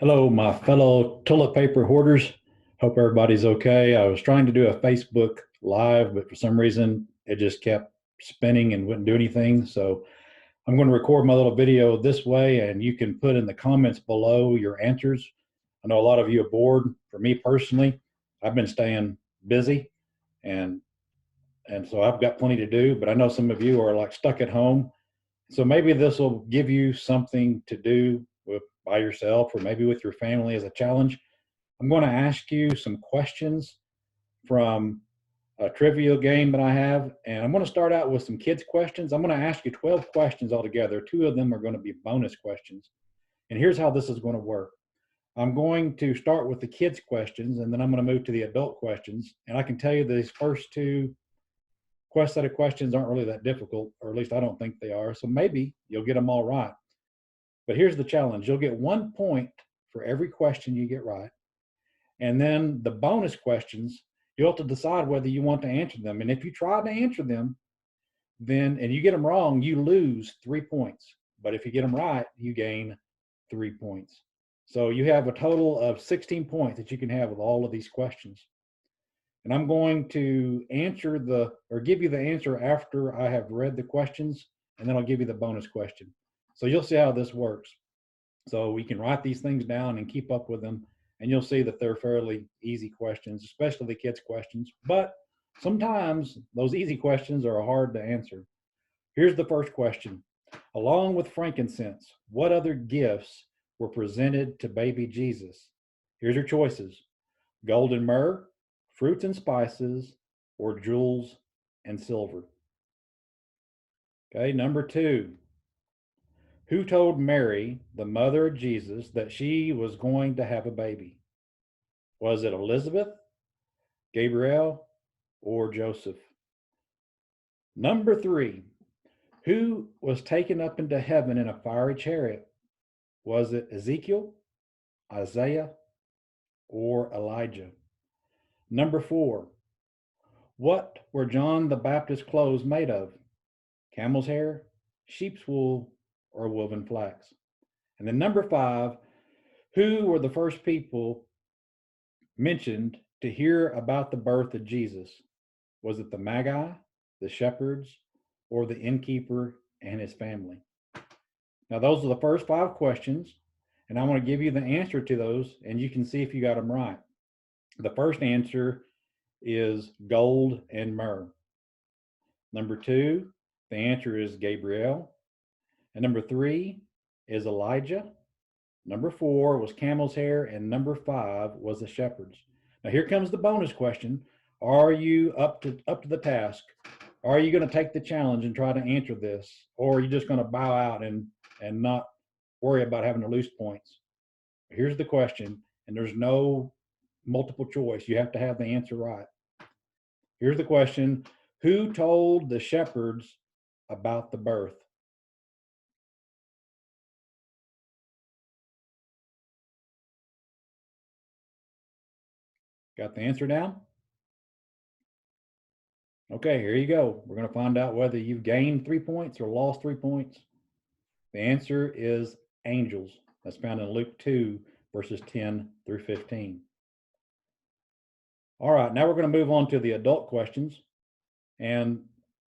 Hello, my fellow toilet paper hoarders. Hope everybody's okay. I was trying to do a Facebook Live, but for some reason it just kept spinning and wouldn't do anything. So I'm going to record my little video this way, and you can put in the comments below your answers. I know a lot of you are bored. For me personally, I've been staying busy, and so I've got plenty to do. But I know some of you are like stuck at home, so maybe this will give you something to do by yourself or maybe with your family as a challenge. I'm going to ask you some questions from a trivia game that I have, and I'm going to start out with some kids' questions. I'm going to ask you 12 questions altogether. Two of them are going to be bonus questions. And here's how this is going to work. I'm going to start with the kids' questions, and then I'm going to move to the adult questions. And I can tell you these first two set of questions aren't really that difficult, or at least I don't think they are. So maybe you'll get them all right. But here's the challenge. You'll get 1 point for every question you get right. And then the bonus questions, you'll have to decide whether you want to answer them. And if you try to answer them, then and you get them wrong, you lose 3 points. But if you get them right, you gain 3 points. So you have a total of 16 points that you can have with all of these questions. And I'm going to give you the answer after I have read the questions, and then I'll give you the bonus question. So you'll see how this works. So we can write these things down and keep up with them, and you'll see that they're fairly easy questions, especially the kids' questions. But sometimes those easy questions are hard to answer. Here's the first question. Along with frankincense, what other gifts were presented to baby Jesus? Here's your choices: gold and myrrh, fruits and spices, or jewels and silver. Okay, number two. Who told Mary, the mother of Jesus, that she was going to have a baby? Was it Elizabeth, Gabriel, or Joseph? Number three. Who was taken up into heaven in a fiery chariot? Was it Ezekiel, Isaiah, or Elijah? Number four. What were John the Baptist's clothes made of? Camel's hair, sheep's wool, or woven flax? And then number five. Who were the first people mentioned to hear about the birth of Jesus? Was it the Magi, the shepherds, or the innkeeper and his family? Now, those are the first five questions, and I want to give you the answer to those, and you can see if you got them right. The first answer is gold and myrrh. Number two, the answer is Gabriel. And number three is Elijah. Number four was camel's hair, and number five was the shepherds. Now here comes the bonus question. Are you up to the task? Are you going to take the challenge and try to answer this? Or are you just going to bow out and not worry about having to lose points? Here's the question, and there's no multiple choice. You have to have the answer right. Here's the question. Who told the shepherds about the birth? Got the answer down? Okay, here you go. We're going to find out whether you've gained 3 points or lost 3 points. The answer is angels. That's found in Luke 2, verses 10 through 15. All right, now we're going to move on to the adult questions. And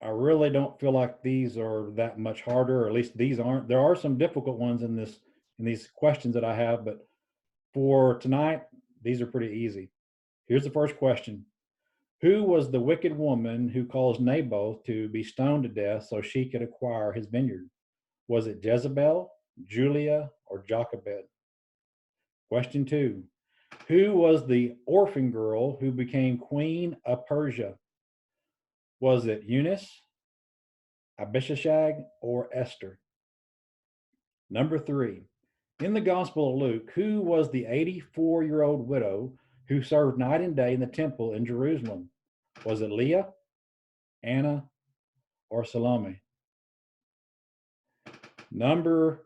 I really don't feel like these are that much harder, or at least these aren't. There are some difficult ones in these questions that I have, but for tonight, these are pretty easy. Here's the first question. Who was the wicked woman who caused Naboth to be stoned to death so she could acquire his vineyard? Was it Jezebel, Julia, or Jochebed? Question two. Who was the orphan girl who became queen of Persia? Was it Eunice, Abishag, or Esther? Number three. In the Gospel of Luke, who was the 84-year-old widow who served night and day in the temple in Jerusalem? Was it Leah, Anna, or Salome? Number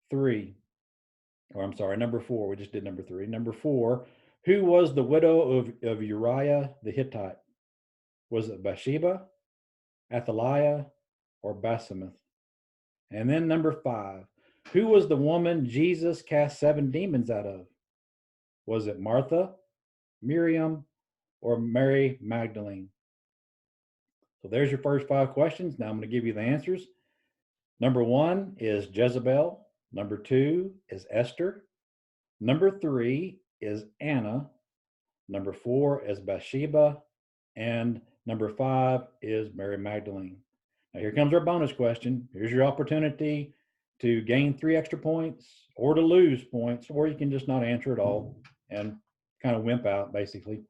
four. We just did number three. Number four. Who was the widow of Uriah the Hittite? Was it Bathsheba, Athaliah, or Basemath? And then number five. Who was the woman Jesus cast 7 demons out of? Was it Martha, Miriam, or Mary Magdalene? So there's your first 5 questions. Now I'm going to give you the answers. Number 1 is Jezebel. Number 2 is Esther. Number 3 is Anna. Number 4 is Bathsheba. And number 5 is Mary Magdalene. Now here comes our bonus question. Here's your opportunity to gain 3 extra points or to lose points, or you can just not answer at all and kind of wimp out, basically.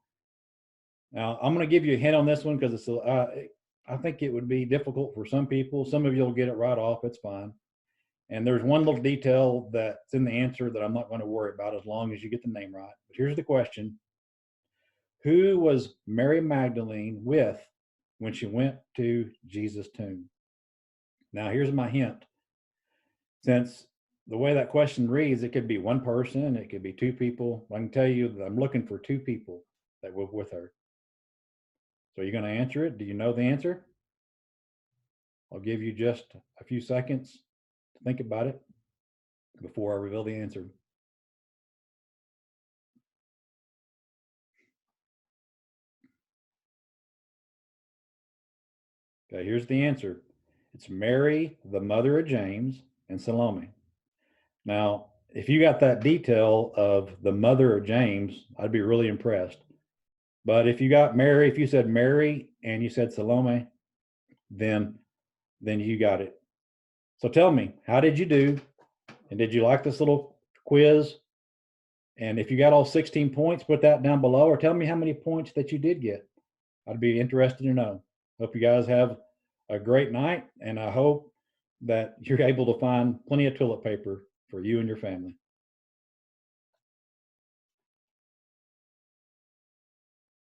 Now, I'm going to give you a hint on this one because I think it would be difficult for some people. Some of you will get it right off. It's fine. And there's one little detail that's in the answer that I'm not going to worry about as long as you get the name right. But here's the question. Who was Mary Magdalene with when she went to Jesus' tomb? Now, here's my hint. Since the way that question reads, it could be one person, it could be 2 people. I can tell you that I'm looking for 2 people that were with her. So you're going to answer it? Do you know the answer? I'll give you just a few seconds to think about it before I reveal the answer. Okay, here's the answer. It's Mary, the mother of James, and Salome. Now, if you got that detail of the mother of James, I'd be really impressed. But if you got Mary, if you said Mary and you said Salome, then you got it. So tell me, how did you do? And did you like this little quiz? And if you got all 16 points, put that down below, or tell me how many points that you did get. I'd be interested to know. Hope you guys have a great night, and I hope that you're able to find plenty of toilet paper for you and your family.